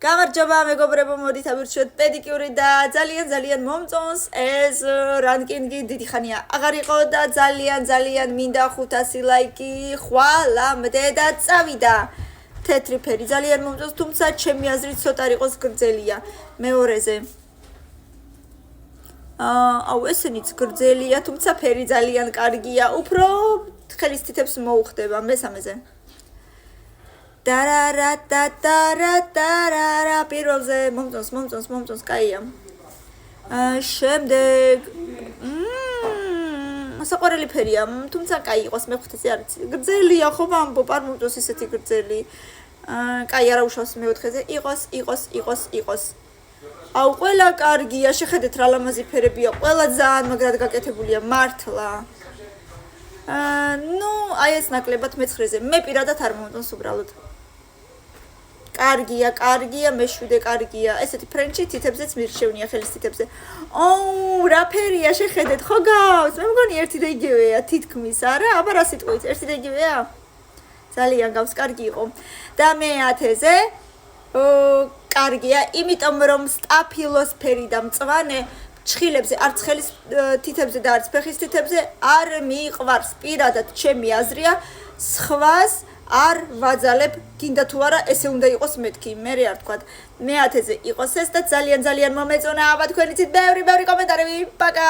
გამარჯობა მეგობრებო, მოდით ავირჩიოთ პედიკიური და ძალიან მომწონს ეს რანკინგი. დიდი ხანია აღარ იყო და ძალიან მინდა 500 ლაიკი ხვალამდე და წავიდა. თეთრი ფერი ძალიან მომწონს, თუმცა ჩემი აზრით ცოტა იყოს გრძელია. მეორეზე ესენიც გრძელია, თუმცა ფერი ძალიან კარგია. უფრო ხელის თითებს მოუხდება. მესამეზე დარარა პირველზე მომწონს, კაია. შემდეგ საყვარელი ფერია, თუმცა კაი იყოს, მეხუთეზე არ ვიცი. გრძელია ხო ვამბობ, არ მომწონს ისეთი გრძელი. კაი, არა უშავს მეოთხეზე. იყოს. აუ, ყველა კარგია, შეხედეთ რა ლამაზი ფერებია, ყველა ძალიან მაგრად გაკეთებულია, მართლა. აი ეს ნაკლებად მე-9-ზე. მე პირადად არ მომწონს უბრალოდ. კარგია, მე-7 კარგია. ესეთი ფრენჩი თითებზეც მირჩევნია ხელის თითებზე. რა ფერია, შეხედეთ, ხო გავს? მე მგონი ერთი და იგივეა, თითქმის, არა? აბა რა სიტყვით, ერთი და იგივეა? ძალიან გავს, კარგი იყო. და მე-10-ზე კარგია, იმიტომ რომ სტაფილოს ფერი და მწვანე ჩხილებზე, არც ხელის თითებზე და არც ფეხის თითებზე არ მიყვარს. პირადად ჩემი აზრია, სხვას არ ვაძალებ, გინდა თუ არა, ესე უნდა იყოს მეთქი, მე არ თქვათ. მე-10-ზე იყოს ეს და ძალიან მომეწონა. აბა თქვენ იცით ბევრი კომენტარები. პაკა.